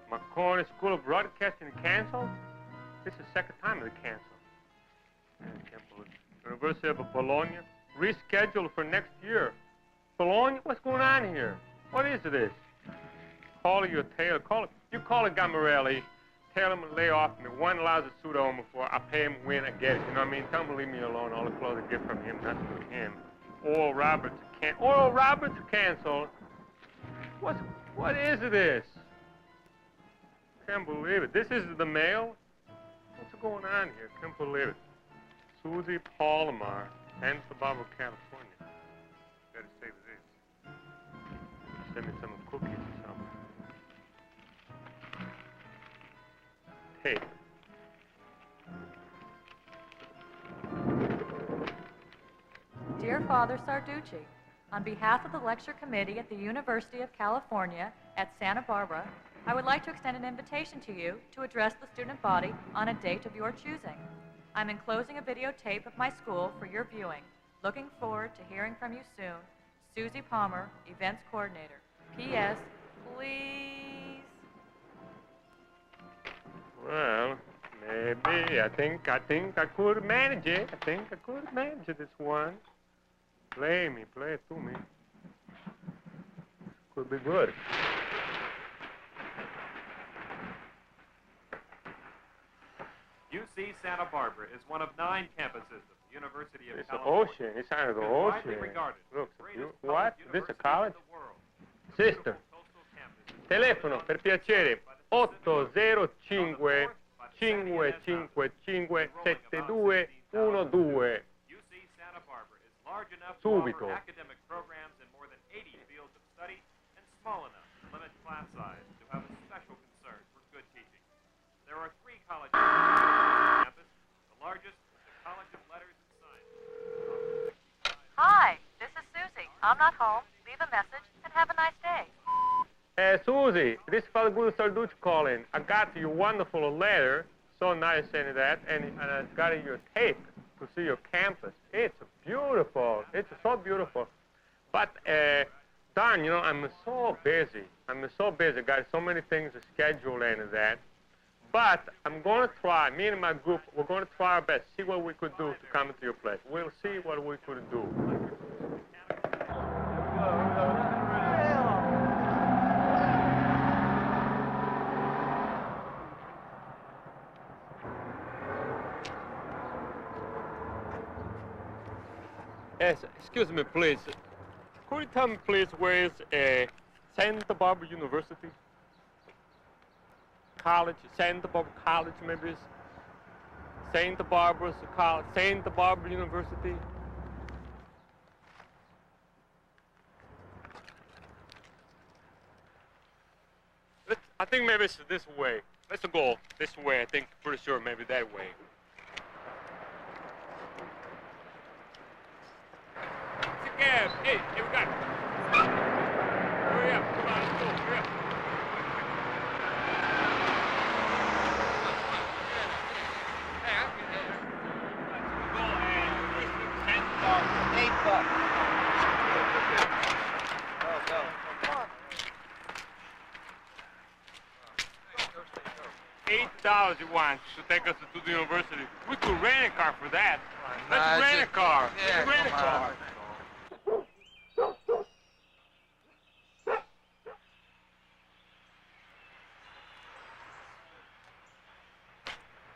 Marconi School of Broadcasting canceled? This is the second time they canceled. I can't believe it. University of Bologna rescheduled for next year. Bologna? What's going on here? What is this? Call your tailor. You call it Gamarelli. Tell him to lay off me. One lousy suit on before I pay him when I get it. You know what I mean? Tell him to leave me alone. All the clothes I get from him, not from him. Oral Roberts canceled. What is this? Can't believe it. This is the mail? What's going on here? Can't believe it. Susie Palomar, Santa Barbara, California. Better save this. Send me some cookies or something. Tape. Dear Father Sarducci, on behalf of the Lecture Committee at the University of California at Santa Barbara, I would like to extend an invitation to you to address the student body on a date of your choosing. I'm enclosing a videotape of my school for your viewing. Looking forward to hearing from you soon. Susie Palmer, Events Coordinator. P.S. Please. Well, maybe. I think I could manage it. I think I could manage this one. Play it to me. Could be good. UC Santa Barbara is one of 9 campuses of the University of It's California. the ocean. It's out of the Widely ocean. regarded Look, the greatest what? public This a college? university in the world. Sister, telefono per piacere 805 555 7212. UC Santa Barbara is large enough to Subito. offer academic programs in more than 80 fields of study and small enough to limit class size to have a special concern for good teaching. There are 3 colleges on campus. The largest is the College of Letters and Science. Hi, this is Susie. I'm not home. Leave a message and have a nice day. Susie, this is Father Guido Sarducci calling. I got your wonderful letter. So nice sending that. And I got your tape to see your campus. It's beautiful. It's so beautiful. But, Don, you know, I'm so busy. Got so many things to schedule and that. But I'm going to try, me and my group, we're going to try our best, see what we could do to come to your place. We'll see what we could do. Yes, excuse me, please. Could you tell me, please, where is Santa Barbara University? College, Santa Barbara College, maybe. Santa Barbara's College, Santa Barbara University. I think maybe it's this way. Let's go this way. I think pretty sure maybe that way. Yeah, hey, we got it. Hurry up, come on, let's go, hurry up. $8 you want to take us to the university. We could rent a car for that. Let's rent a car. Yeah, Let's rent a car.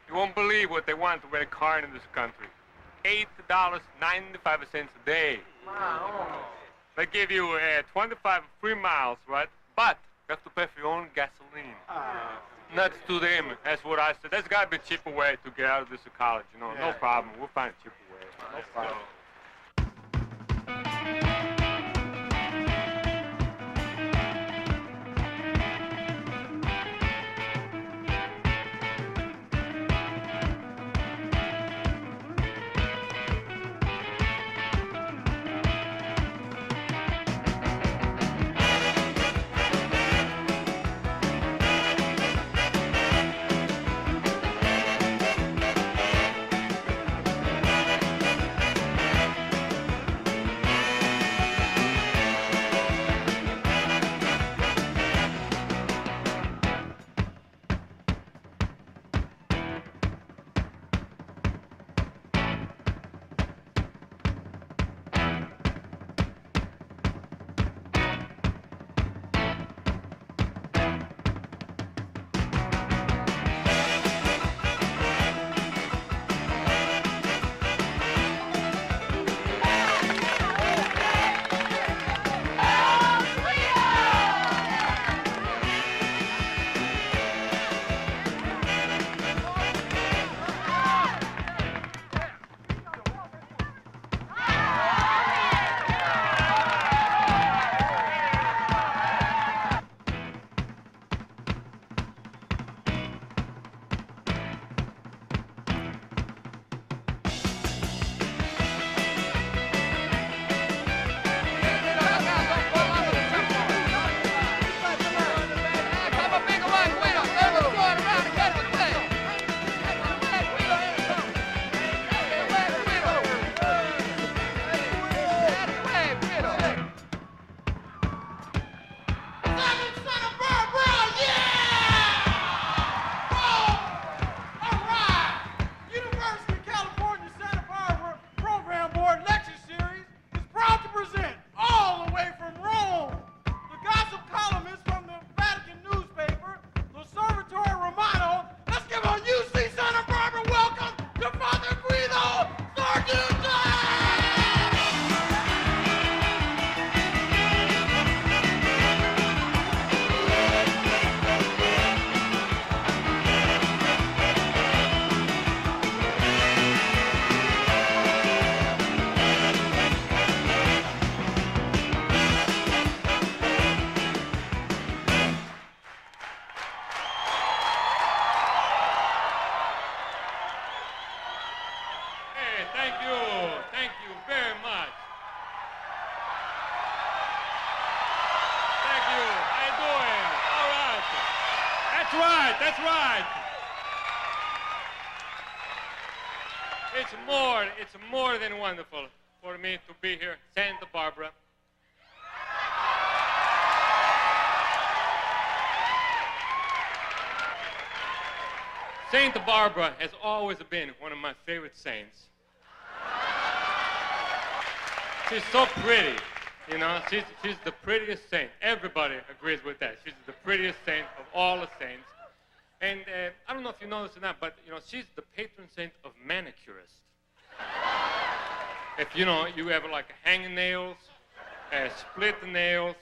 You won't believe what they want to rent a car in this country. $8.95 a day. Wow. They give you 25 free miles, right? But you have to pay for your own gasoline. Nuts to them. That's what I said. There's got to be a cheaper way to get out of this college, you know. Yeah. No problem. We'll find a cheaper way. No problem. right, that's right. It's more than wonderful for me to be here, Santa Barbara. Santa Barbara has always been one of my favorite saints. She's so pretty, you know. She's the prettiest saint. Everybody agrees with that. She's the prettiest saint of all the saints. And I don't know if you know this or not, but you know, she's the patron saint of manicurists. If you know, you have like hanging nails, split nails,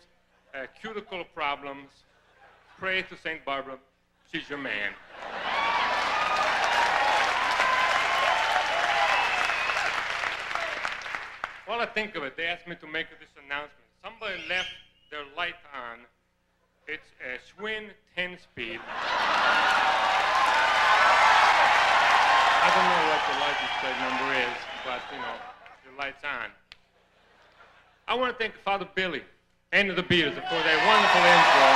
cuticle problems, pray to Saint Barbara. She's your man. While I think of it, they asked me to make this announcement. Somebody left their light on. It's a Schwinn 10-speed. I don't know what the license plate number is, but, you know, the light's on. I want to thank Father Billy and the Beatles for their wonderful intro.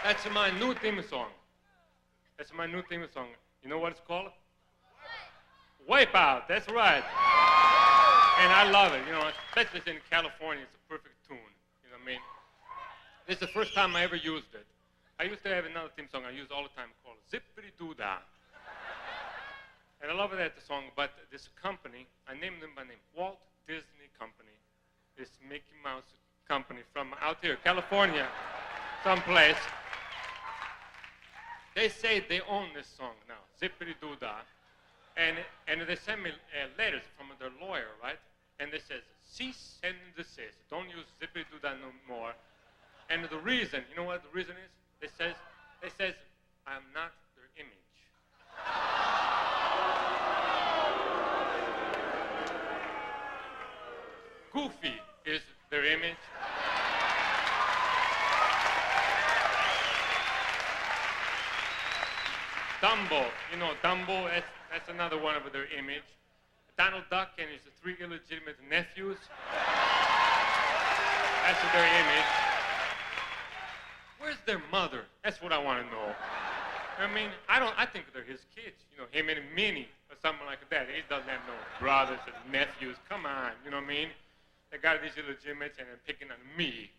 That's my new theme song. That's my new theme song. You know what it's called? Wipeout, that's right. And I love it, you know, especially in California, it's a perfect tune, you know what I mean? This is the first time I ever used it. I used to have another theme song I use all the time called Zippity Doo Dah. And I love that song, but this company, I named them by name, Walt Disney Company, this Mickey Mouse company from out here, California, someplace. They say they own this song now, Zippity Doo Dah. And they send me letters from their lawyer, right? And they says, cease and desist. Don't use Zippity Doo Dah no more. And the reason, you know what the reason is? They says, I'm not their image. Goofy is their image. Dumbo, you know, Dumbo, that's another one of their image. Donald Duck and his 3 illegitimate nephews. That's their image. Where's their mother? That's what I want to know. I mean, I think they're his kids. You know, him and Minnie or something like that. He doesn't have no brothers and nephews. Come on, you know what I mean? They got these illegitimates and they're picking on me.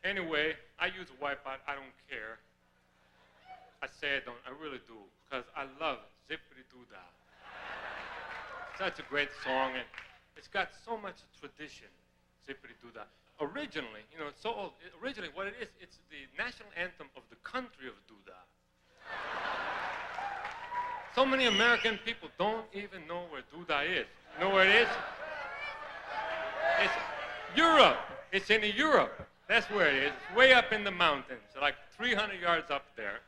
Anyway, I use Wipeout. I don't care. I say I don't. I really do, because I love Zippity Doo Dah. Such a great song, and it's got so much tradition, Zippity Doo Dah. Originally, you know, it's so old. Originally, what it is, it's the national anthem of the country of Doodah. So many American people don't even know where Doodah is. You know where it is? It's Europe. It's in Europe. That's where it is. It's way up in the mountains, like 300 yards up there.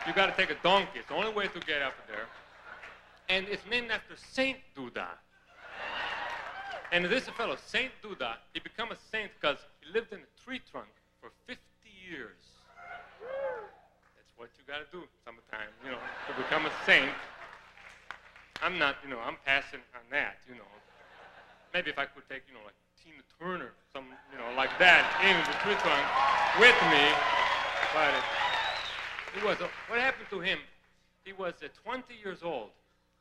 You got to take a donkey. It's the only way to get up there. And it's named after Saint Doodah. And this fellow, Saint Doodah, he became a saint because he lived in a tree trunk for 50 years. That's what you got to do sometimes, you know, to become a saint. I'm not, you know, I'm passing on that, you know. Maybe if I could take, you know, like Tina Turner, some, you know, like that, in the tree trunk with me. But what happened to him, he was 20 years old,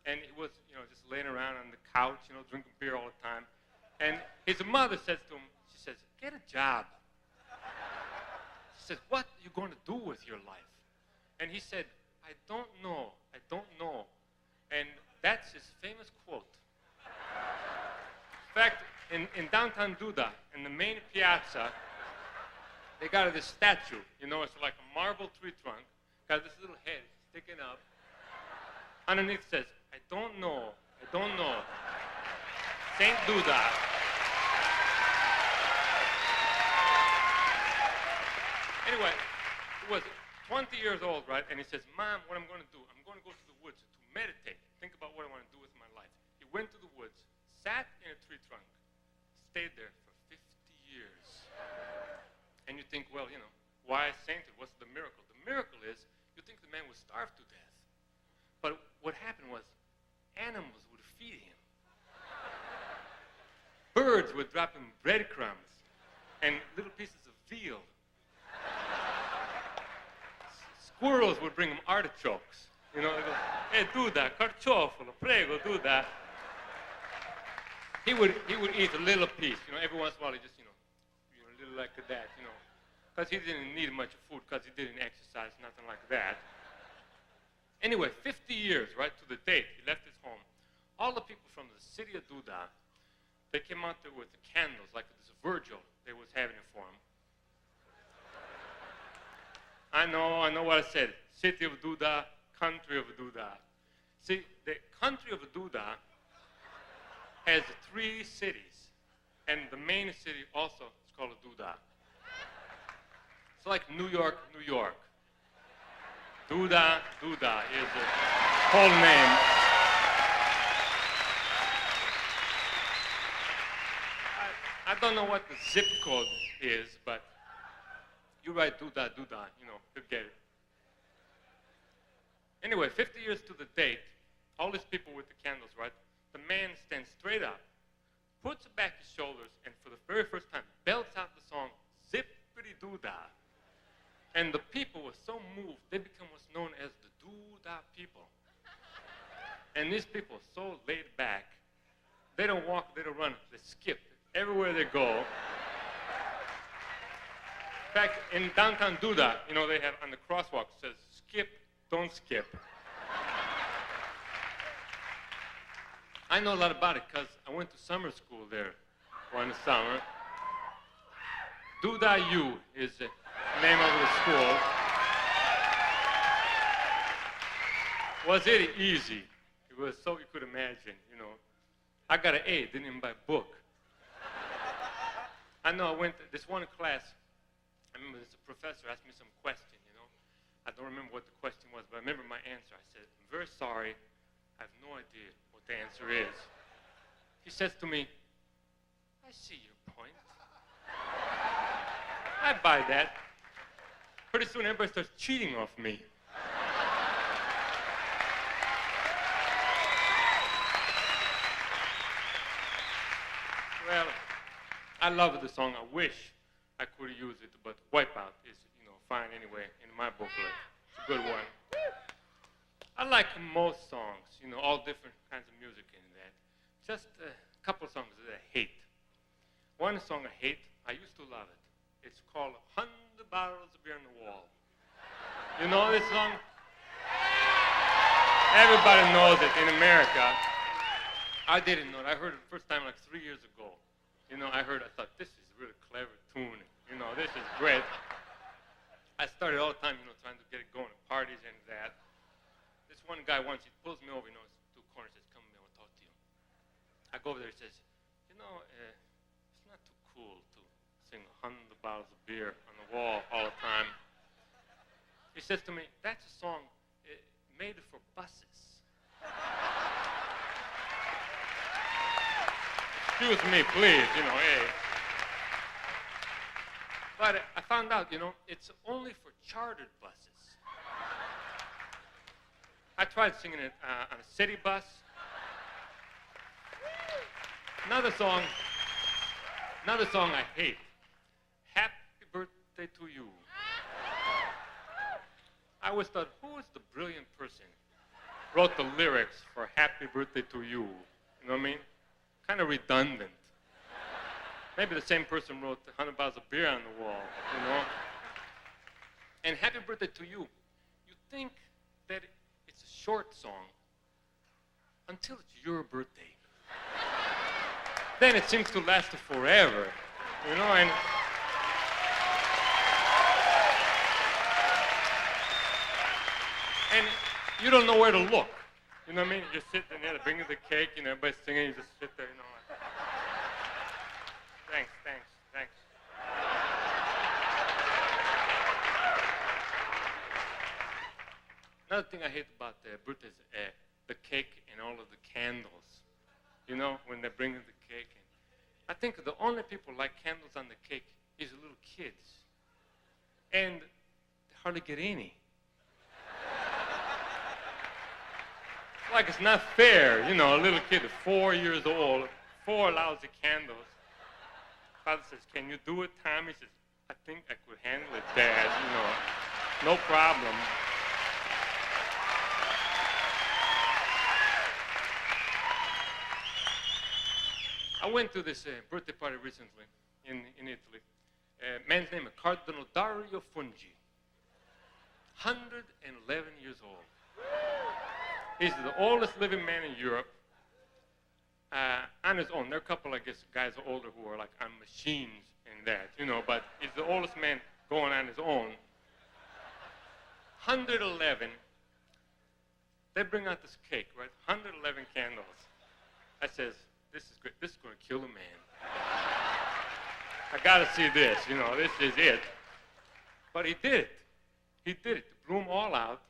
and he was, you know, just laying around on the couch, you know, drinking beer all the time. And his mother says to him, she says, get a job. She says, what are you going to do with your life? And he said, I don't know. And that's his famous quote. In fact, in downtown Doodah, in the main piazza, they got this statue. You know, it's like a marble tree trunk. Got this little head sticking up. Underneath says, I don't know. Saint Doodah. Anyway, he was 20 years old, right? And he says, Mom, what I'm going to do, I'm going to go to the woods to meditate, think about what I want to do with my life. He went to the woods, sat in a tree trunk, stayed there for 50 years. And you think, well, you know, why sainted? What's the miracle? The miracle is, you think the man was starved to death. But what happened was, animals would feed him. birds were dropping breadcrumbs and little pieces of veal. Squirrels would bring them artichokes. You know, they go, hey, Duda, carciofalo, prego, Duda. He would eat a little piece, you know, every once in a while he just, you know, a little like that, you know. Because he didn't need much food, because he didn't exercise, nothing like that. Anyway, 50 years, right, to the date, he left his home. All the people from the city of Duda, they came out there with the candles, like this Virgil they was having it for him. I know what I said. City of Duda, country of Duda. See, the country of Duda has 3 cities, and the main city also is called Duda. It's like New York, New York. Duda is the whole name. I don't know what the zip code is, but you write Duda, you know, you'll get it. Anyway, 50 years to the date, all these people with the candles, right? The man stands straight up, puts back his shoulders, and for the very first time, belts out the song, Zippity Duda. And the people were so moved, they become what's known as the Duda people. And these people are so laid back, they don't walk, they don't run, they skip everywhere they go. In fact, in downtown Duda, you know, they have on the crosswalk, it says, skip, don't skip. I know a lot about it because I went to summer school there one summer. Duda U is the name of the school. Was it easy? It was so you could imagine, you know. I got an A, didn't even buy a book. I know I went to this one class. I remember this professor asked me some question, you know. I don't remember what the question was, but I remember my answer. I said, I'm very sorry. I have no idea what the answer is. He says to me, I see your point. I buy that. Pretty soon everybody starts cheating off me. Well, I love the song. I wish I could use it, but Wipeout is, you know, fine anyway in my booklet. It's a good one. I like most songs, you know, all different kinds of music in that. Just a couple of songs that I hate. One song I hate, I used to love it. It's called 100 Barrels of Beer on the Wall. You know this song? Everybody knows it in America. I didn't know it. I heard it the first time like 3 years ago. You know, I thought, this is a really clever tune. You know, this is great. I started all the time, you know, trying to get it going at parties and that. This one guy once, he pulls me over, you know, to the corner, says, come here, I want to talk to you. I go over there, he says, you know, it's not too cool to sing 100 bottles of beer on the wall all the time. He says to me, that's a song made for buses. Excuse me, please, you know, hey. But I found out, you know, it's only for chartered buses. I tried singing it on a city bus. Another song I hate. Happy Birthday to You. I always thought, who is the brilliant person who wrote the lyrics for Happy Birthday to You? You know what I mean? Kind of redundant. Maybe the same person wrote 100 bottles of beer on the wall, you know? And Happy Birthday to You, you think that it's a short song until it's your birthday. Then it seems to last forever, you know? And you don't know where to look. You know what I mean? You just sit there, they bring you the cake, you know, everybody's singing, you just sit there, you know. Thanks. Another thing I hate about birthdays is the cake and all of the candles. You know, when they bring in the cake. And I think the only people like candles on the cake is the little kids. And they hardly get any. Like it's not fair, you know, a little kid, 4 years old, 4 lousy candles. father says, "Can you do it, Tom?" He says, "I think I could handle it, Dad, no problem." I went to this birthday party recently in Italy. Man's name is Cardinal Dario Fungi, 111 years old. He's the oldest living man in Europe. On his own. There are a couple, I guess, guys older who are like on machines and that, but he's the oldest man going on his own. 111. They bring out this cake, right? 111 candles. I says, "This is great. This is going to kill a man. I got to see this, this is it." But he did it. He did it. It blew them all out.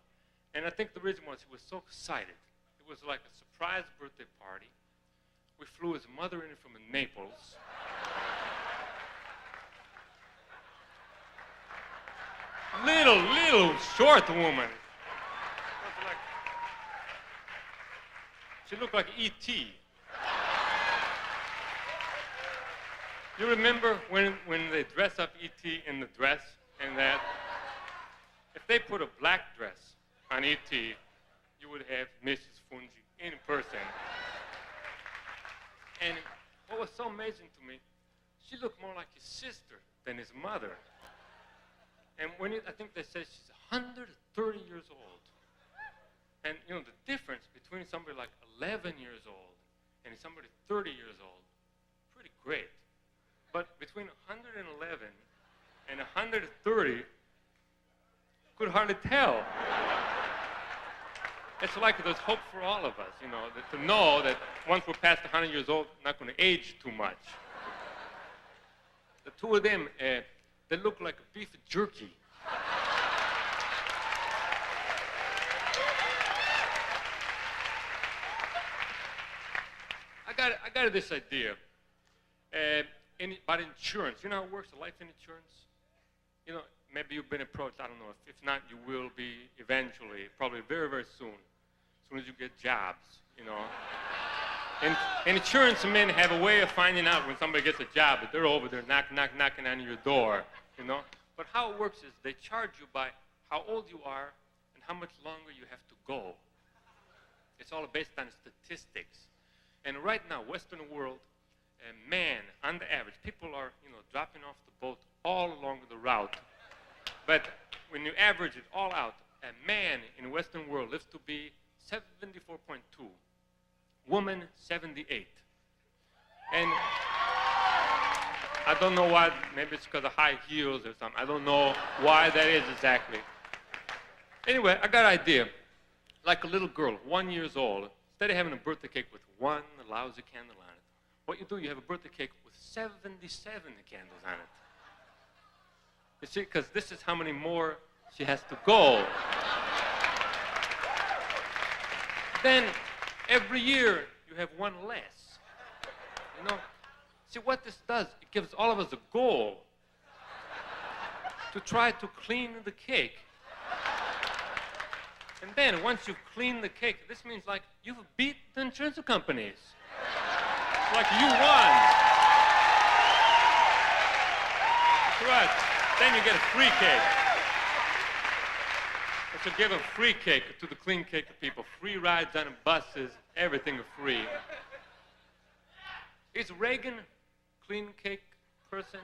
And I think the reason was he was so excited. It was like a surprise birthday party. We flew his mother in from Naples. Little short woman. She looked like E.T. You remember when they dress up E.T. in the dress and that? If they put a black dress on E.T., you would have Mrs. Fungi in person. And what was so amazing to me, she looked more like his sister than his mother. And I think they said she's 130 years old. And the difference between somebody like 11 years old and somebody 30 years old, pretty great. But between 111 and 130, could hardly tell. It's like there's hope for all of us, to know that once we're past 100 years old, we're not going to age too much. The two of them, they look like beef jerky. I got this idea about insurance. You know how it works, life insurance? Maybe you've been approached. I don't know. If not, you will be eventually, probably very, very soon. As soon as you get jobs, And insurance men have a way of finding out when somebody gets a job, that they're over there knocking on your door, But how it works is they charge you by how old you are and how much longer you have to go. It's all based on statistics. And right now, Western world, man, on the average, people are, dropping off the boat all along the route. But when you average it all out, a man in the Western world lives to be 74.2, woman 78. And I don't know why, maybe it's because of high heels or something. I don't know why that is exactly. Anyway, I got an idea. Like a little girl, 1 year old, instead of having a birthday cake with one lousy candle on it, what you do, you have a birthday cake with 77 candles on it. You see, because this is how many more she has to go. Then, every year, you have one less. See, what this does, it gives all of us a goal to try to clean the cake. And then, once you've cleaned the cake, this means like you've beat the insurance companies. It's like you won. That's right. Then you get a free cake. I should give a free cake to the clean cake people. Free rides on buses, everything is free. Is Reagan a clean cake person?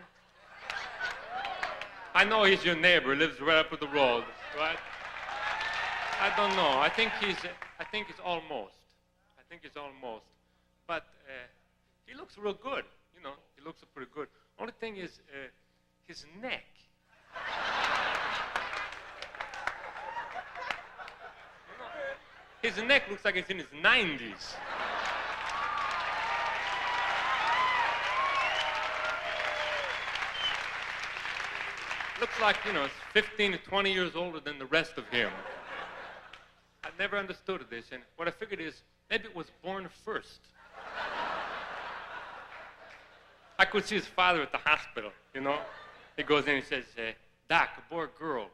I know he's your neighbor, he lives right up the road, right? I don't know. I think he's almost. But he looks real good, he looks pretty good. Only thing is his neck. His neck looks like it's in his 90s. Looks like, it's 15 to 20 years older than the rest of him. I never understood this, and what I figured is, maybe it was born first. I could see his father at the hospital, He goes in and he says, "Doc, a boy or girl?"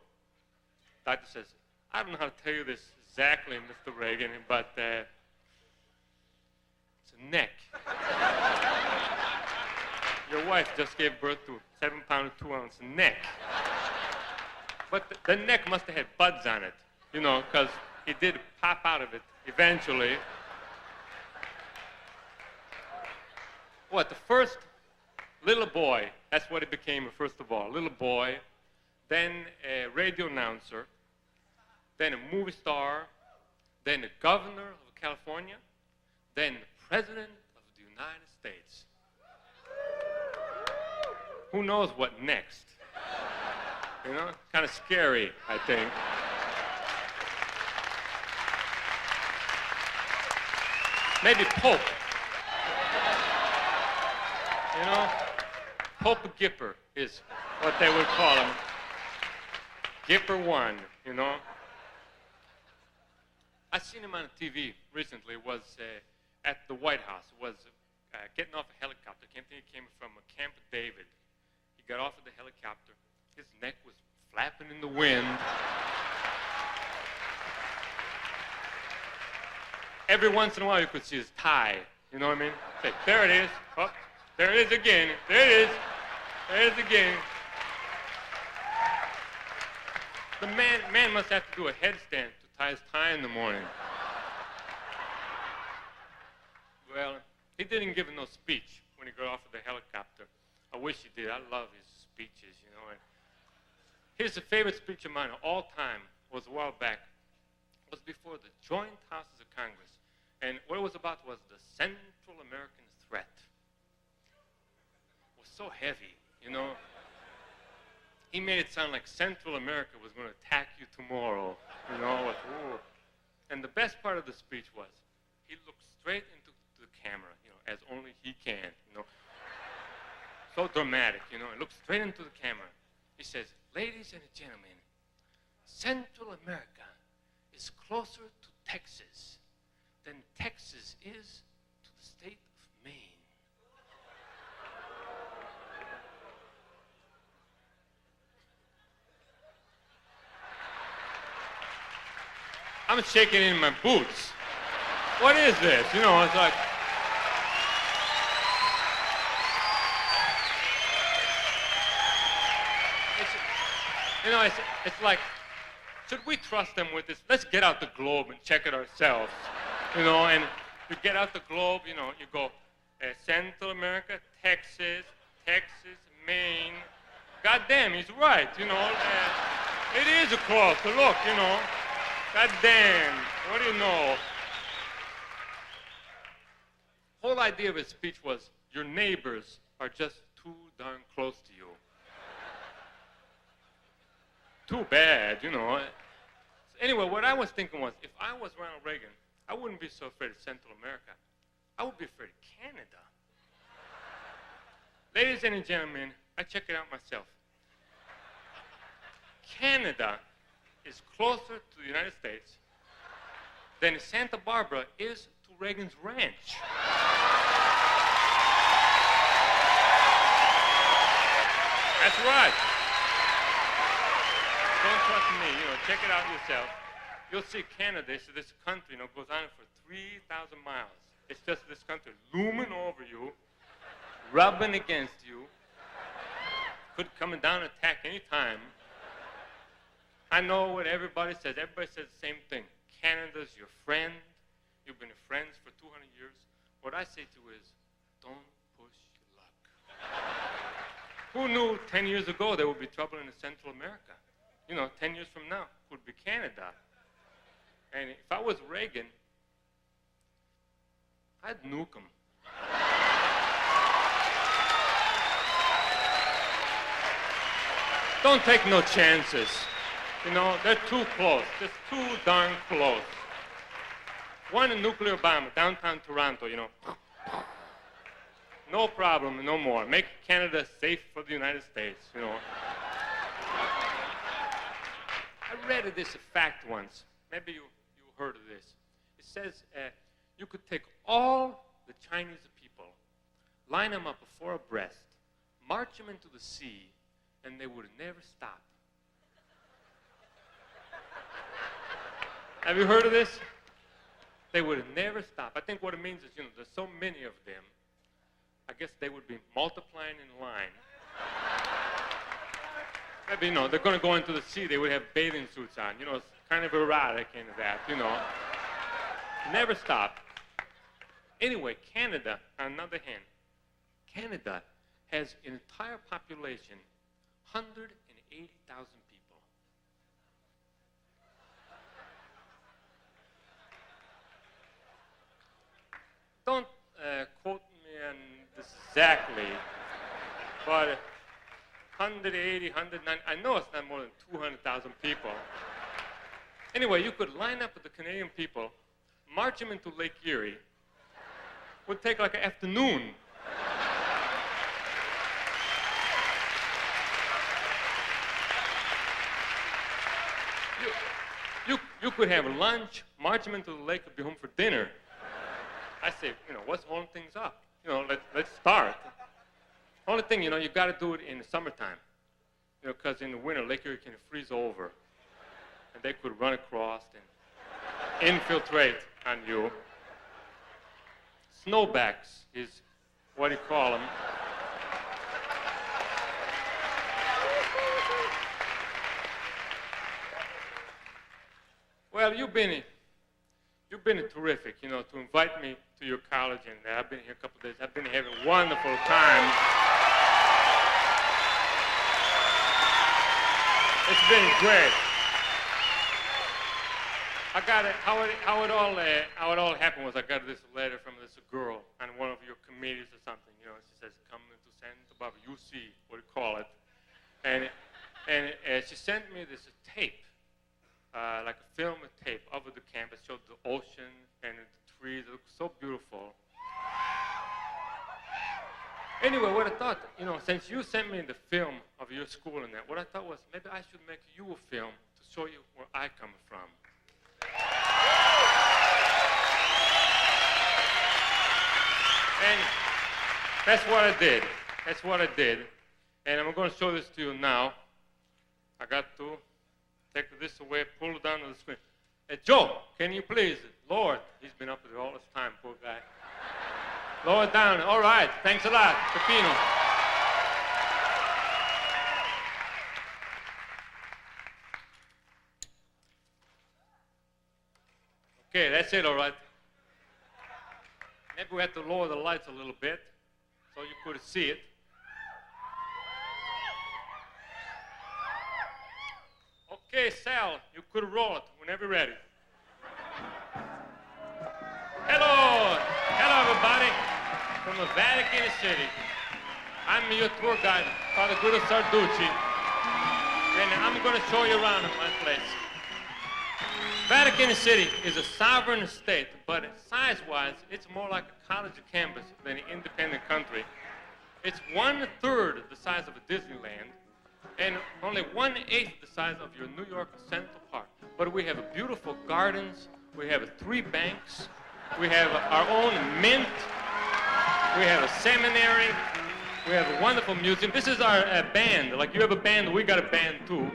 Doctor says, "I don't know how to tell you this exactly, Mr. Reagan, but it's a neck." You're wife just gave birth to 7-pound, 2-ounce neck. But the neck must have had buds on it, you know, because he did pop out of it eventually. What, the first little boy, that's what he became first of all, little boy, then a radio announcer, then a movie star, then the governor of California, then the president of the United States. Who knows what next? You know, kind of scary, I think. Maybe Pope. You know, Pope Gipper is what they would call him. Gipper one, you know. I seen him on TV recently. Was at the White House. Was getting off a helicopter. He came from Camp David. He got off of the helicopter. His neck was flapping in the wind. Every once in a while, you could see his tie. You know what I mean? Say, there it is. Oh, there it is again. There it is. There it is again. The man must have to do a headstand to tie his tie in the morning. Well, he didn't give no speech when he got off of the helicopter. I wish he did. I love his speeches, you know. And his favorite speech of mine of all time was a while back. It was before the Joint Houses of Congress. And what it was about was the Central American threat. It was so heavy, you know. He made it sound like Central America was going to attack you tomorrow, you know. Ooh. And the best part of the speech was he looked straight into the camera, you know, as only he can, you know. So dramatic, you know. He looked straight into the camera. He says, "Ladies and gentlemen, Central America is closer to Texas than Texas is to the state of Maine." I'm shaking in my boots. What is this? You know, it's like, you know, it's like, should we trust them with this? Let's get out the globe and check it ourselves. You know, and you get out the globe, you know, you go Central America, Texas, Maine. God damn, he's right, you know. It is close. Look, you know. God damn, what do you know? Whole idea of his speech was your neighbors are just too darn close to you. Too bad, you know. Anyway, what I was thinking was, if I was Ronald Reagan, I wouldn't be so afraid of Central America. I would be afraid of Canada. Ladies and gentlemen, I check it out myself. Canada is closer to the United States than Santa Barbara is to Reagan's ranch. That's right. Don't trust me, you know, check it out yourself. You'll see Canada, this country, you know, goes on for 3,000 miles. It's just this country looming over you, rubbing against you, could come down and attack any time. I know what everybody says. Everybody says the same thing. Canada's your friend. You've been friends for 200 years. What I say to you is, don't push your luck. Who knew 10 years ago there would be trouble in Central America? You know, 10 years from now, it would be Canada. And if I was Reagan, I'd nuke them. Don't take no chances. You know, they're too close, just too darn close. One nuclear bomb, downtown Toronto, you know. No problem, no more. Make Canada safe for the United States, you know. I read this fact once. Maybe you heard of this. It says you could take all the Chinese people, line them up before abreast, march them into the sea, and they would never stop. Have you heard of this? They would never stop. I think what it means is, you know, there's so many of them I guess they would be multiplying in line. Maybe, they're going to go into the sea. They would have bathing suits on. It's kind of erotic in that, Never stop. Anyway, Canada, on the other hand, Canada has an entire population, 180,000 people. Don't quote me on this exactly, but 180, 190, I know it's not more than 200,000 people. Anyway, you could line up with the Canadian people, march them into Lake Erie. Would take like an afternoon. You could have lunch, march them into the lake, and be home for dinner. I say, what's holding things up? Let's start. Only thing, you got to do it in the summertime. Because in the winter, Lake Erie can freeze over. And they could run across and infiltrate on you. Snowbacks is what you call them. Well, you've been terrific, to invite me to your college, and I've been here a couple of days. I've been having a wonderful time. It's been great. I got it. How it all happened was I got this letter from this girl on one of your committees or something. She says, "Come to Santa Barbara, UC, what do you call it?" And she sent me this tape. Like a film tape over the campus, showed the ocean and the trees. It looked so beautiful. Anyway, what I thought, since you sent me the film of your school and that, what I thought was maybe I should make you a film to show you where I come from. And that's what I did. And I'm going to show this to you now. I got to take this away, pull it down to the screen. Hey, Joe, can you please? Lord, he's been up there all this time, poor guy. Lower it down. All right, thanks a lot, Peppino. Okay, that's it, all right. Maybe we have to lower the lights a little bit so you could see it. Okay, Sal, you could roll it whenever you're ready. Hello, everybody, from the Vatican City. I'm your tour guide, Father Guido Sarducci, and I'm going to show you around my place. Vatican City is a sovereign state, but size-wise, it's more like a college campus than an independent country. It's 1/3 the size of a Disneyland, and only 1/8 the size of your New York Central Park. But we have beautiful gardens, we have 3 banks, we have our own mint, we have a seminary, we have a wonderful museum. This is our band. Like you have a band, we got a band too.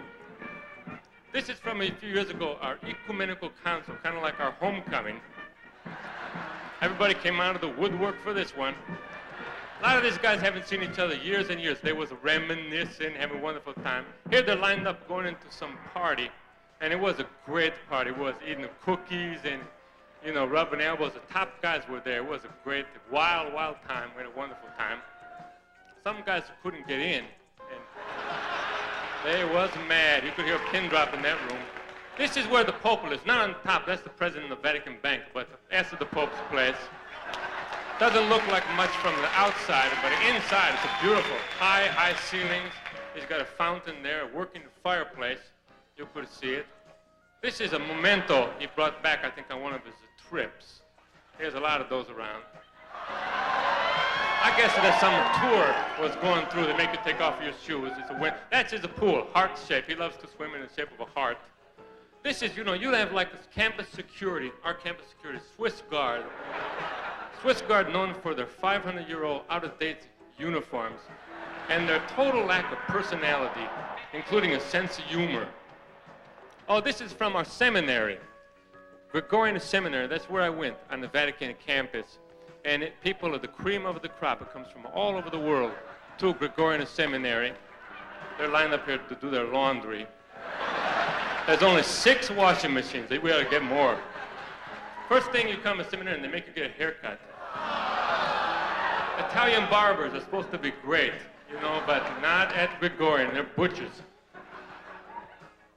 This is from a few years ago, our ecumenical council, kind of like our homecoming. Everybody came out of the woodwork for this one. A lot of these guys haven't seen each other years and years. They was reminiscing, having a wonderful time. Here they're lined up going into some party, and it was a great party. It was eating cookies and, rubbing elbows. The top guys were there. It was a great, wild time. We had a wonderful time. Some guys couldn't get in, and they was mad. You could hear a pin drop in that room. This is where the Pope lives. Not on top. That's the president of the Vatican Bank, but that's the Pope's place. Doesn't look like much from the outside, but inside it's a beautiful high ceilings. He's got a fountain there, a working fireplace. You could see it. This is a memento he brought back, I think, on one of his trips. There's a lot of those around. I guess that some tour was going through. They make you take off your shoes. That's his pool, heart shape. He loves to swim in the shape of a heart. This is, you have like this campus security, our campus security, Swiss Guard. Swiss Guard known for their 500-year-old out-of-date uniforms and their total lack of personality, including a sense of humor. Oh, this is from our seminary, Gregorian Seminary. That's where I went on the Vatican campus. And people are the cream of the crop. It comes from all over the world to Gregorian Seminary. They're lined up here to do their laundry. There's only 6 washing machines. We ought to get more. First thing you come to seminary and they make you get a haircut. Italian barbers are supposed to be great, you know, but not at Gregorian. They're butchers.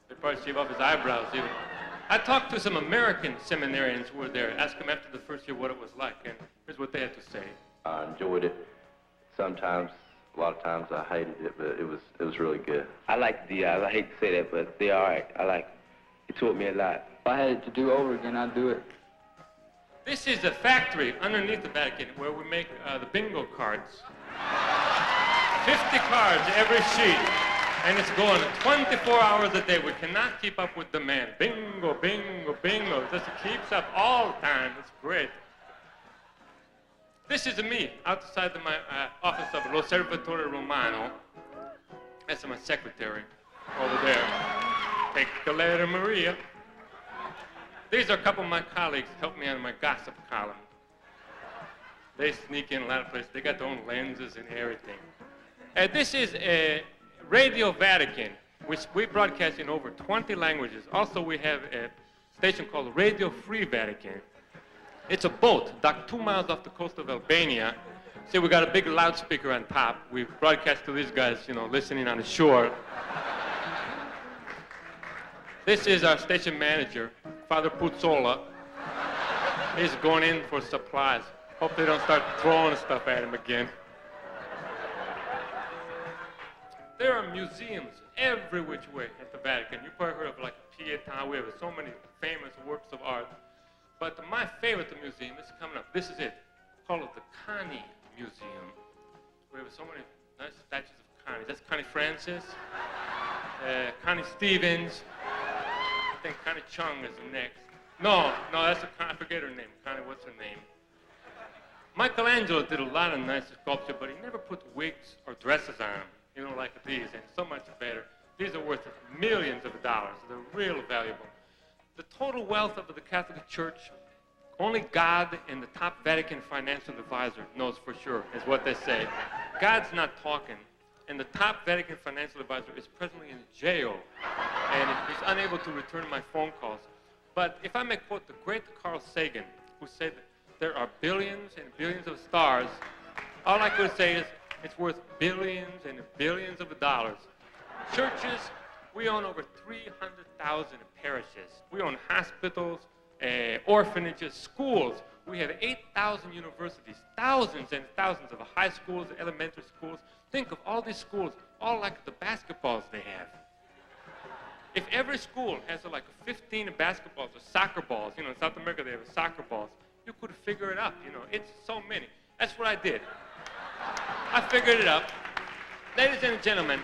They probably shave off his eyebrows even. I talked to some American seminarians who were there, asked them after the first year what it was like, and here's what they had to say. I enjoyed it. Sometimes, a lot of times I hated it, but it was really good. I like the, I hate to say that, but they're all right. I like it. It taught me a lot. If I had it to do over again, I'd do it. This is a factory underneath the Vatican where we make the bingo cards. 50 cards every sheet, and it's going 24 hours a day. We cannot keep up with demand. Bingo, bingo, bingo. It just keeps up all the time. It's great. This is me outside of my office of L'Osservatore Romano. That's my secretary over there. Take the letter, Maria. These are a couple of my colleagues help me on my gossip column. They sneak in a lot of places. They got their own lenses and everything. This is a Radio Vatican, which we broadcast in over 20 languages. Also, we have a station called Radio Free Vatican. It's a boat docked 2 miles off the coast of Albania. See, we got a big loudspeaker on top. We broadcast to these guys, you know, listening on the shore. This is our station manager, Father Puzzola. He's going in for supplies. Hope they don't start throwing stuff at him again. There are museums every which way at the Vatican. You probably heard of like Pietà. We have so many famous works of art. But my favorite museum is coming up. This is it. Call it the Connie Museum. We have so many nice statues of Connie. That's Connie Francis, Connie Stevens. I think Connie Chung is the next. No, that's I forget her name. Connie, what's her name? Michelangelo did a lot of nice sculpture, but he never put wigs or dresses on them, you know, like these, and so much better. These are worth millions of dollars. They're real valuable. The total wealth of the Catholic Church, only God and the top Vatican financial advisor knows for sure, is what they say. God's not talking, and the top Vatican financial advisor is presently in jail, and he's unable to return my phone calls. But if I may quote the great Carl Sagan, who said that there are billions and billions of stars, all I could say is it's worth billions and billions of dollars. Churches, we own over 300,000 parishes. We own hospitals, orphanages, schools. We have 8,000 universities, thousands and thousands of high schools, elementary schools. Think of all these schools, all like the basketballs they have. If every school has like 15 basketballs or soccer balls, you know, in South America they have soccer balls, you could figure it out, you know. It's so many. That's what I did. I figured it out. Ladies and gentlemen,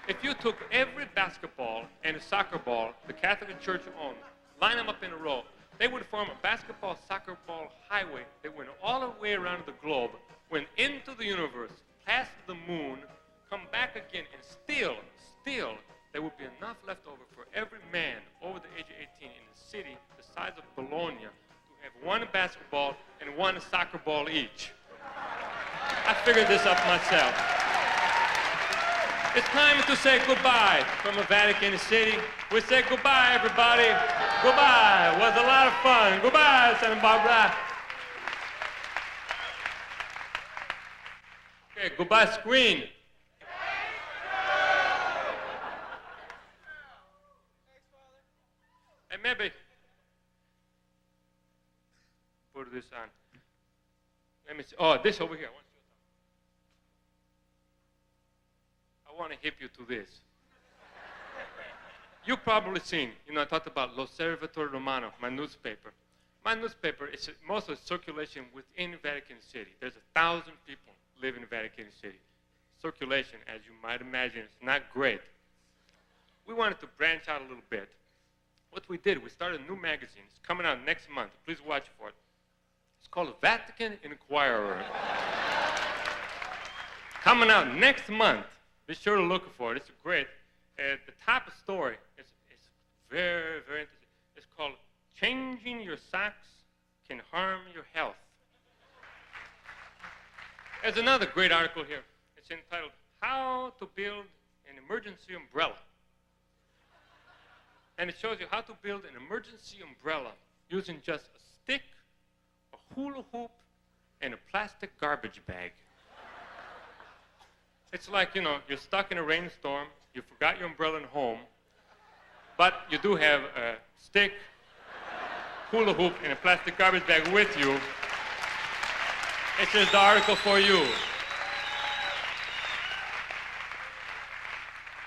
if you took every basketball and a soccer ball the Catholic Church owns, line them up in a row, they would form a basketball, soccer ball highway that went all the way around the globe, went into the universe, past the moon, come back again, and still, there would be enough left over for every man over the age of 18 in a city the size of Bologna to have one basketball and one soccer ball each. I figured this up myself. It's time to say goodbye from the Vatican City. We say goodbye, everybody. Goodbye. It was a lot of fun. Goodbye, Santa Barbara. Okay, goodbye, screen. Hey, maybe put this on. Let me see. Oh, this over here. I want to hip you to this. You've probably seen, you know, I talked about L'Osservatore Romano, my newspaper. My newspaper is mostly circulation within Vatican City. There's 1,000 people live in Vatican City. Circulation, as you might imagine, is not great. We wanted to branch out a little bit. What we did, we started a new magazine. It's coming out next month. Please watch for it. It's called Vatican Inquirer. Coming out next month. Be sure to look for it. It's great. The top story is very, very interesting. It's called Changing Your Socks Can Harm Your Health. There's another great article here. It's entitled, How to Build an Emergency Umbrella. And it shows you how to build an emergency umbrella using just a stick, a hula hoop, and a plastic garbage bag. It's like, you're stuck in a rainstorm, you forgot your umbrella at home, but you do have a stick, hula hoop, and a plastic garbage bag with you. This is the article for you.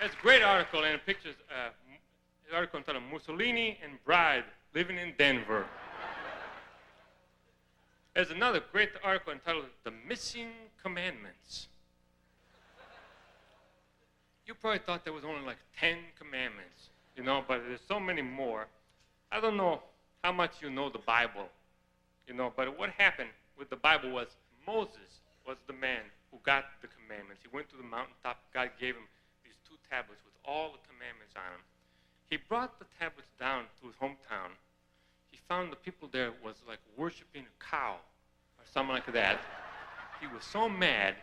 It's a great article, and it pictures an article entitled Mussolini and Bride Living in Denver. There's another great article entitled The Missing Commandments. You probably thought there was only like 10 commandments, but there's so many more. I don't know how much you know the Bible, but what happened with the Bible was Moses was the man who got the commandments. He went to the mountaintop. God gave him these 2 tablets with all the commandments on them. He brought the tablets down to his hometown. He found the people there was like worshiping a cow or something like that. He was so mad,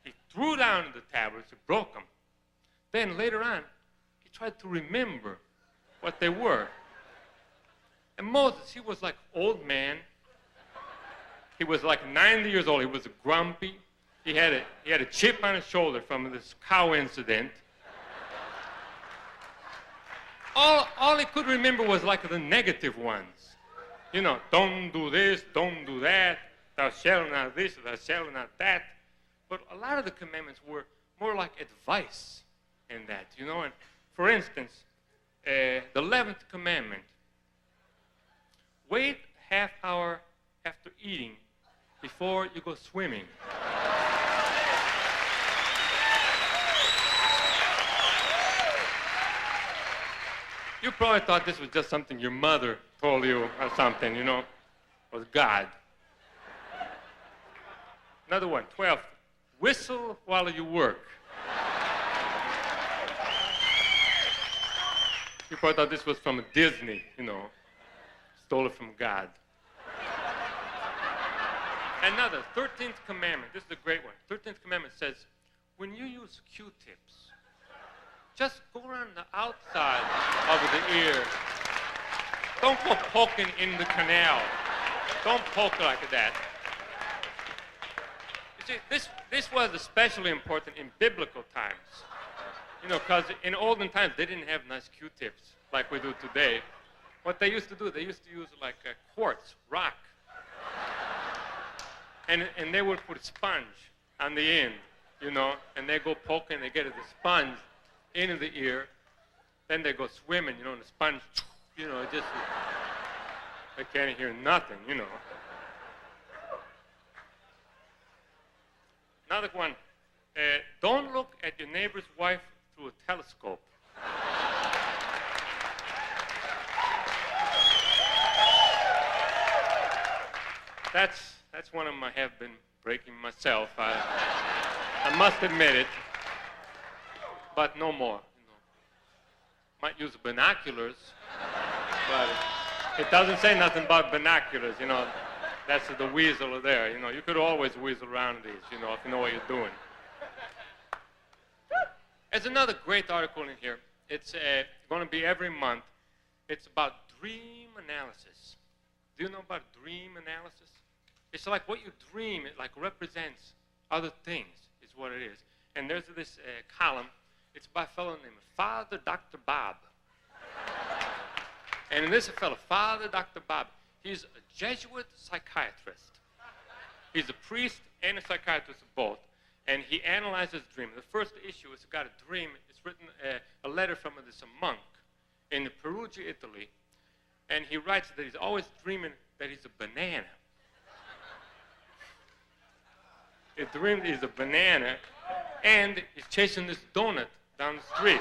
he threw down the tablets and broke them. Then later on, he tried to remember what they were. And Moses, he was like old man. He was like 90 years old. He was grumpy. He had a chip on his shoulder from this cow incident. All he could remember was like the negative ones. Don't do this, don't do that, thou shalt not this, thou shalt not that. But a lot of the commandments were more like advice in that, And for instance, the 11th commandment, wait half hour after eating before you go swimming. You probably thought this was just something your mother told you or something, was God. Another one, 12th, whistle while you work. You probably thought this was from Disney, stole it from God. Another, 13th commandment. This is a great one. 13th commandment says, when you use Q-tips, just go around the outside of the ear. Don't go poking in the canal. Don't poke like that. You see, this was especially important in biblical times. Because in olden times, they didn't have nice Q-tips like we do today. What they used to do, they used to use like a quartz, rock. And they would put a sponge on the end, and they go poking, they get the sponge into the ear, then they go swimming, and the sponge, just, they can't hear nothing, Another one, don't look at your neighbor's wife through a telescope. That's one of them I have been breaking myself. I must admit it, but no more. Might use binoculars, but it doesn't say nothing about binoculars. That's the weasel there. You could always weasel around these. If you know what you're doing. There's another great article in here. It's going to be every month. It's about dream analysis. Do you know about dream analysis? It's like what you dream, it like represents other things, is what it is. And there's this column. It's by a fellow named Father Dr. Bob. And this fellow, Father Dr. Bob, he's a Jesuit psychiatrist. He's a priest and a psychiatrist both. And he analyzes dreams. The first issue is got a dream. It's written a letter from this monk in Perugia, Italy. And he writes that he's always dreaming that he's a banana. He dreamed he's a banana, and he's chasing this donut down the street.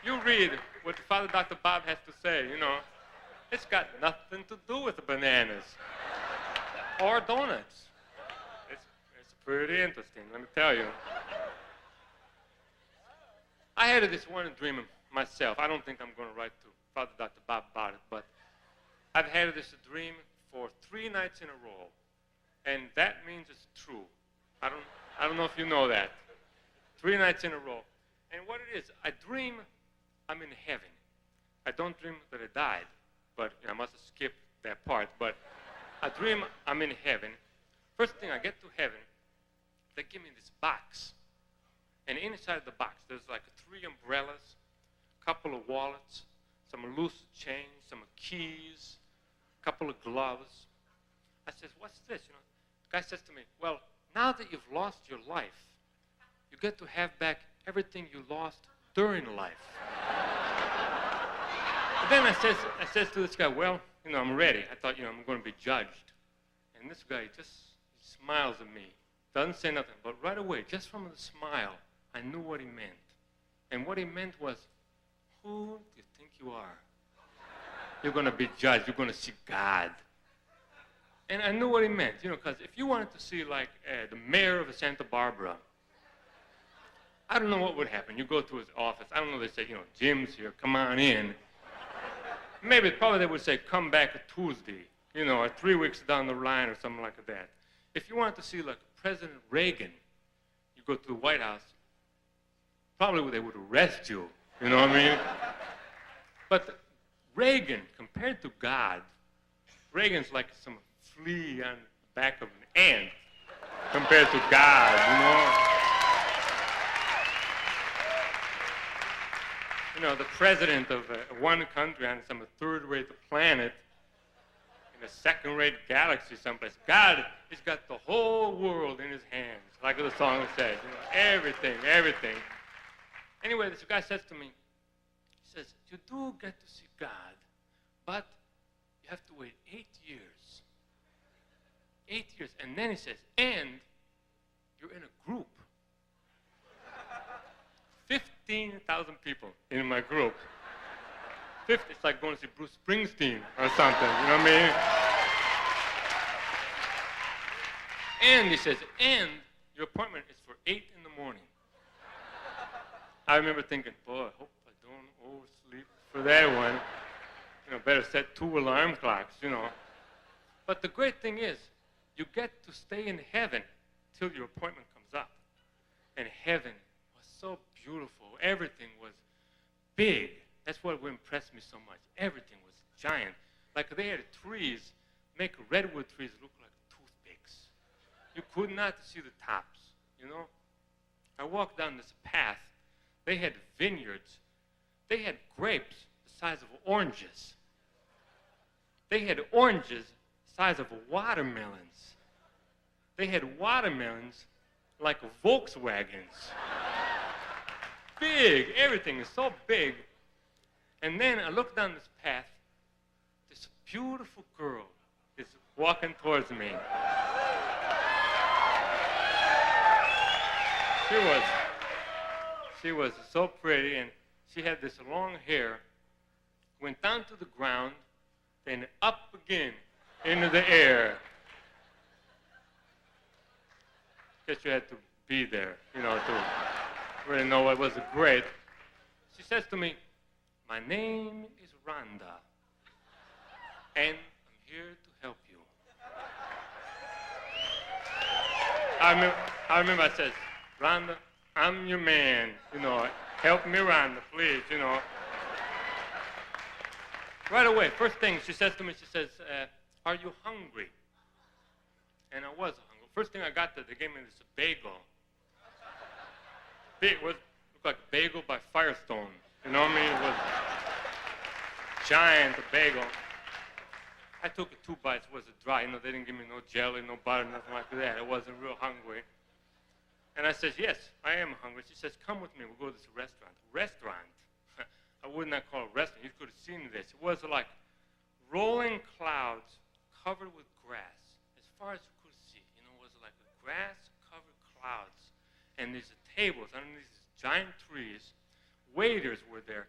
You read what Father Dr. Bob has to say, It's got nothing to do with the bananas or donuts. It's pretty interesting, let me tell you. I had this one dream myself. I don't think I'm going to write to Father Dr. Bob about it, but I've had this dream for 3 nights in a row, and that means it's true. I don't know if you know that. 3 nights in a row. And what it is, I dream I'm in heaven. I don't dream that I died, but I must have skipped that part. But I dream I'm in heaven. First thing, I get to heaven, they give me this box. And inside the box, there's like 3 umbrellas, a couple of wallets, some loose change, some keys, a couple of gloves. I says, what's this? The guy says to me, well, now that you've lost your life, you get to have back everything you lost during life. But then I says to this guy, well, I'm ready. I thought, I'm going to be judged. And this guy just smiles at me, doesn't say nothing, but right away, just from the smile, I knew what he meant. And what he meant was, who do you think you are? You're going to be judged. You're going to see God. And I knew what he meant, because if you wanted to see, like, the mayor of Santa Barbara, I don't know what would happen. You go to his office. I don't know, they say, Jim's here, come on in. Probably they would say, come back Tuesday, or 3 weeks down the line or something like that. If you wanted to see, like, President Reagan, you go to the White House, probably they would arrest you, you know what I mean? But Reagan, compared to God, Reagan's like some flea on the back of an ant compared to God, the president of one country on some third-rate planet in a second-rate galaxy someplace. God has got the whole world in his hands, like the song says. Everything. Anyway, this guy says to me, he says, you do get to see God, but you have to wait 8 years. 8 years. And then he says, and you're in a group. 15,000 people in my group. 50, it's like going to see Bruce Springsteen or something, you know what I mean? And he says, and your appointment is for 8 in the morning. I remember thinking, boy, I hope I don't oversleep for that one. Better set 2 alarm clocks, But the great thing is, you get to stay in heaven till your appointment comes up. And heaven was so beautiful. Everything was big. That's what impressed me so much. Everything was giant. Like they had trees, make redwood trees look like toothpicks. You could not see the tops, I walked down this path. They had vineyards. They had grapes the size of oranges. They had oranges the size of watermelons. They had watermelons like Volkswagens. Big. Everything is so big. And then I look down this path. This beautiful girl is walking towards me. She was so pretty, and she had this long hair, went down to the ground, then up again into the air. Guess you had to be there, to really know what was great. She says to me, my name is Rhonda, and I'm here to help you. I remember I said, Rhonda, I'm your man, help me, Rhonda, please, Right away, first thing she says to me, she says, are you hungry? And I was hungry. First thing I got there, they gave me this bagel. It looked like a bagel by Firestone. You know what I mean? It was giant, a bagel. I took 2 bites. Was it dry? They didn't give me no jelly, no butter, nothing like that. I wasn't real hungry. And I said, yes, I am hungry. She says, come with me. We'll go to this restaurant. Restaurant? I would not call it a restaurant. You could have seen this. It was like rolling clouds covered with grass. As far as you could see, it was like grass-covered clouds. And these tables underneath these giant trees. Waiters were there,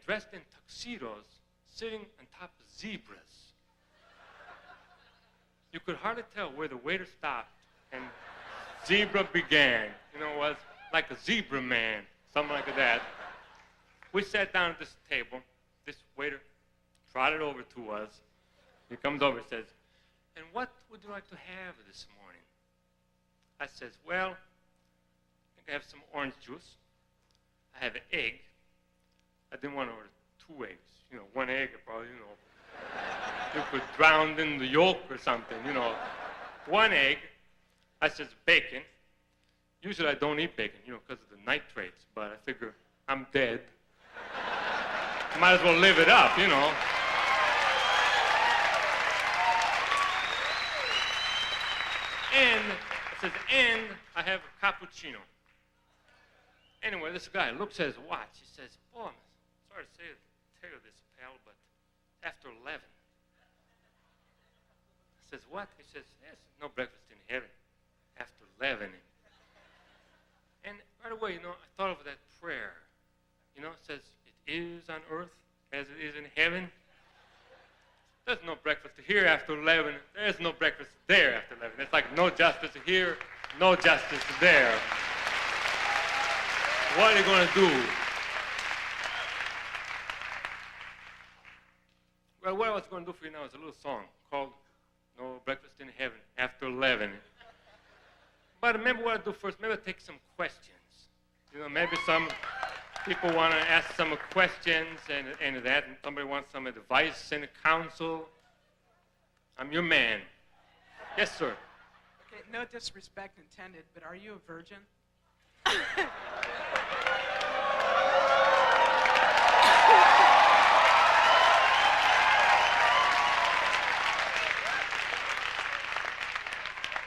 dressed in tuxedos, sitting on top of zebras. You could hardly tell where the waiter stopped and zebra began. It was like a zebra man something like that. We sat down at this table. This waiter trotted over to us. He comes over and says, "And what would you like to have this morning?" I says, "Well, I think I have some orange juice. I have an egg. I didn't want to order 2 eggs. You know, 1 egg, probably, you know. You could drown in the yolk or something, you know. 1 egg." I says, "Bacon. Usually I don't eat bacon, you know, because of the nitrates, but I figure I'm dead. Might as well live it up, you know." And I says, "And I have a cappuccino." Anyway, this guy looks at his watch. He says, "Boy, I'm sorry to tell you this, pal, but it's after 11. I says, "What?" He says, "There's no breakfast in heaven after 11. And right away, you know, I thought of that prayer. You know, it says, "It is on earth as it is in heaven." There's no breakfast here after 11. There's no breakfast there after 11. It's like no justice here, no justice there. What are you going to do? Well, what I was going to do for you now is a little song called "No Breakfast in Heaven After 11. But remember what I do first. Maybe I'll take some questions. You know, maybe some people want to ask some questions and that, and somebody wants some advice and counsel. I'm your man. Yes, sir. Okay, no disrespect intended, but are you a virgin?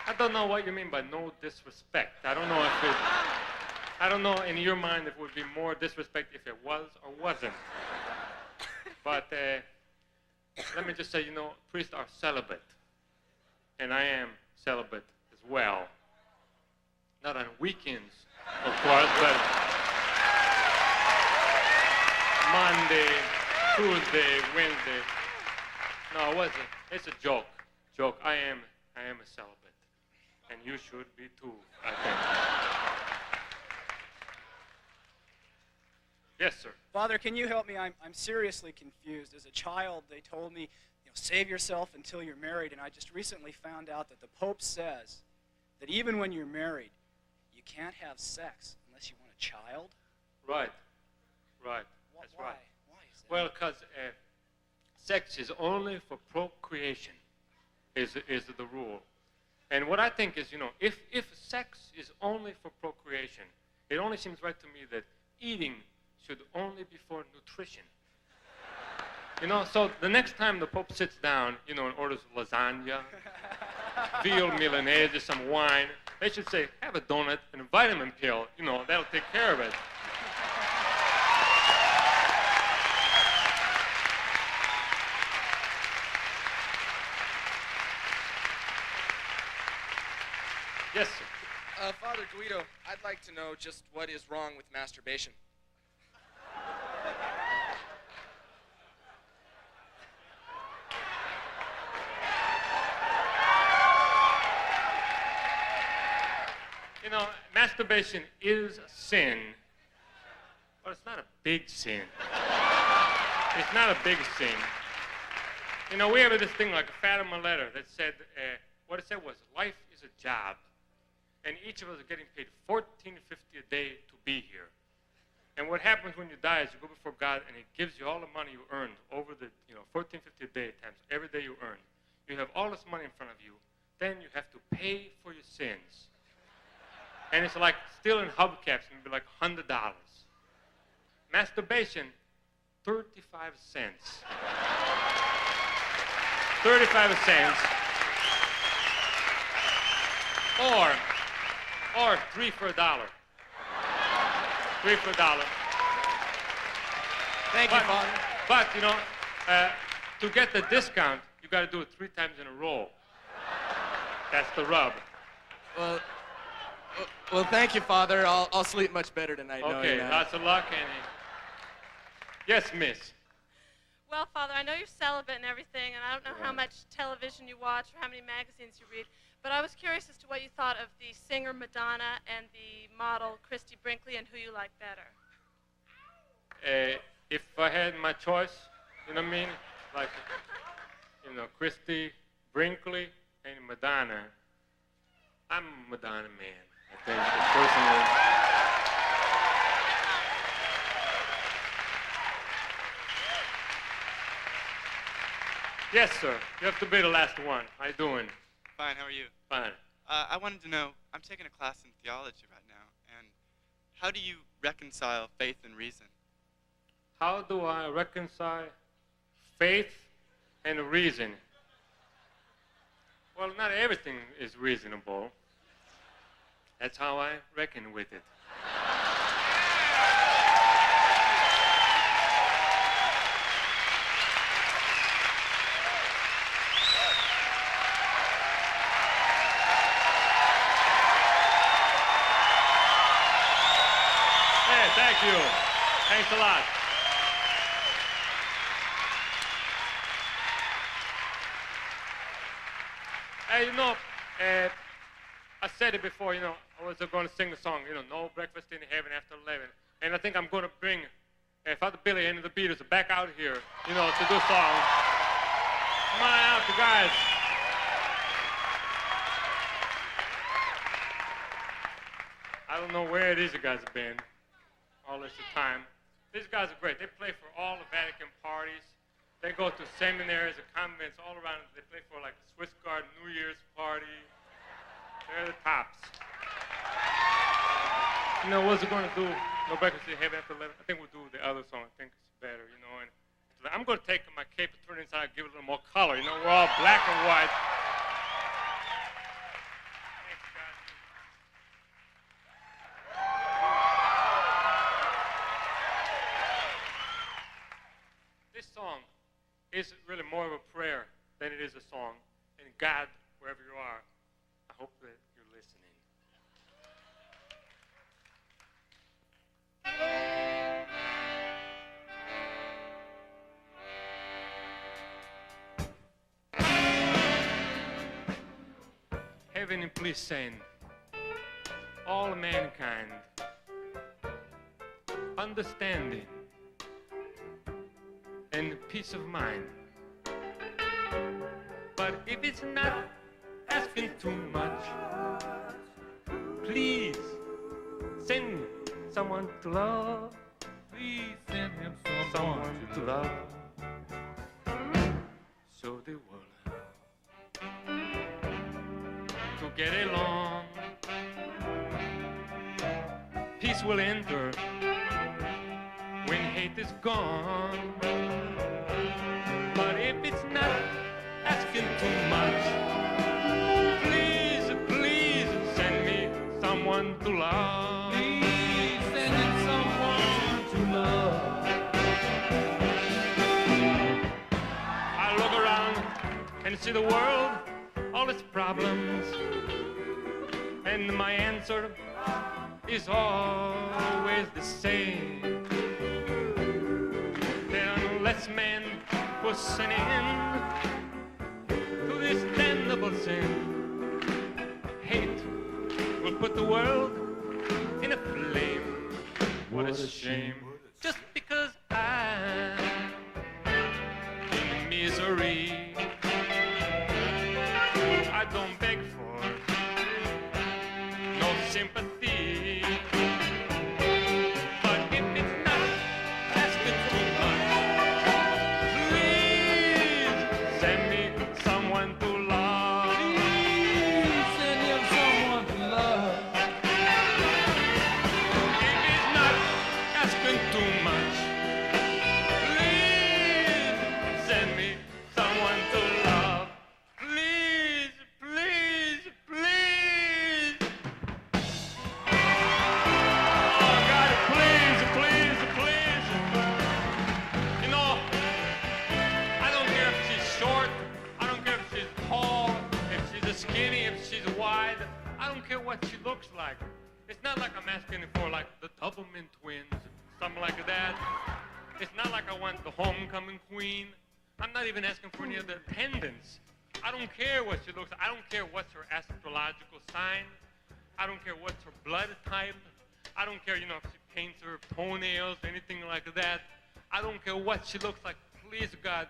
I don't know what you mean by no disrespect. I don't know if it, I don't know in your mind if it would be more disrespect if it was or wasn't. But let me just say, you know, priests are celibate. And I am celibate as well. Not on weekends, of course, but Monday, Tuesday, Wednesday. No, it wasn't. It's a joke. Joke. I am a celibate. And you should be too, I think. Yes, sir. Father, can you help me? I'm seriously confused. As a child, they told me, you know, save yourself until you're married, and I just recently found out that the Pope says that even when you're married, you can't have sex unless you want a child. Right. That's Why? right. Why is that? Well, because sex is only for procreation, is the rule. And what I think is, you know, if sex is only for procreation, it only seems right to me that eating should only be for nutrition. You know, so the next time the Pope sits down, you know, and orders lasagna, veal milanese, some wine, they should say, have a donut and a vitamin pill. You know, that'll take care of it. Yes, sir. Father Guido, I'd like to know just what is wrong with masturbation. You know, masturbation is a sin, but it's not a big sin. It's not a big sin. You know, we have this thing like a Fatima letter that said, what it said was, life is a job. And each of us are getting paid $14.50 a day to be here. And what happens when you die is you go before God and He gives you all the money you earned over the, you know, $14.50 a day times every day you earn. You have all this money in front of you. Then you have to pay for your sins. And it's like stealing hubcaps, maybe like $100. Masturbation, 35 cents. 35 cents. Or 3 for $1. 3 for $1. Thank you, Father. But, you know, to get the discount, you got to do it 3 times in a row. That's the rub. Well, thank you, Father. I'll sleep much better tonight. Okay, lots of luck. And yes, miss. Well, Father, I know you're celibate and everything, and I don't know how much television you watch or how many magazines you read, but I was curious as to what you thought of the singer Madonna and the model Christy Brinkley and who you like better. if I had my choice, you know what I mean? Like, Christy, Brinkley, and Madonna. I'm a Madonna man, I think, personally. Yes, sir. You have to be the last one. How you doing? Fine, how are you? Fine. I wanted to know, I'm taking a class in theology right now, and how do you reconcile faith and reason? How do I reconcile faith and reason? Well, not everything is reasonable. That's how I reckon with it. Hey, thank you. Thanks a lot. Hey, I said it before, I was going to sing the song, no breakfast in heaven after 11. And I think I'm going to bring Father Billy and the Beatles back out here, to do a song. Come on out, you guys. I don't know where these guys have been all this time. These guys are great. They play for all the Vatican parties. They go to seminaries and convents all around. They play for like the Swiss Guard New Year's party. They're the tops. What's it going to do? No breakfast in heaven after 11. I think we'll do the other song. I think it's better, And I'm going to take my cape and turn it inside and give it a little more color. We're all black and white. Thanks, guys. This song is really more of a prayer than it is a song. And God, wherever you are, I hope that you're listening. Heaven, please send all mankind understanding and peace of mind. But if it's not asking too much, please send someone to love. Please send him someone to love. So they will to get along. Peace will enter when hate is gone. But if it's not asking too much, please, please send me someone to love. Please send me someone to love. I look around and see the world, all its problems, and my answer is always the same. That unless man was sinning to this damnable sin, hate will put the world in a flame. What a shame. Just because I'm in misery, I don't beg for no sympathy. But if it's not asking too much, please send me someone to love. Please send him someone to love. If it's not asking too much, please send me someone to love. Please, please, please. Oh, God, please, please, please. I don't care if she's short. I don't care if she's tall, if she's skinny, if she's wide. I don't care what she looks like. It's not like I'm asking for like the Doublemint twins, something like that. It's not like I want the homecoming queen. I'm not even asking for any of the attendants. I don't care what she looks like. I don't care what's her astrological sign. I don't care what's her blood type. I don't care, if she paint her toenails, anything like that. I don't care what she looks like. Please, God,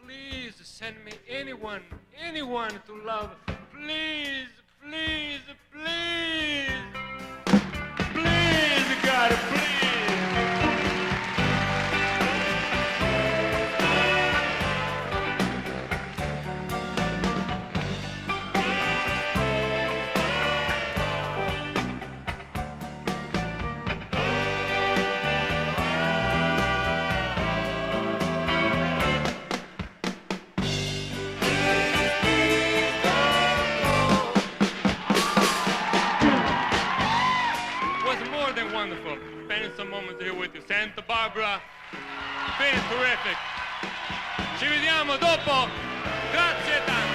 please send me anyone to love. Please, please, please. Please, God, please. Wonderful. Spending some moments here with you. Santa Barbara, been terrific. Ci vediamo dopo. Grazie tanto.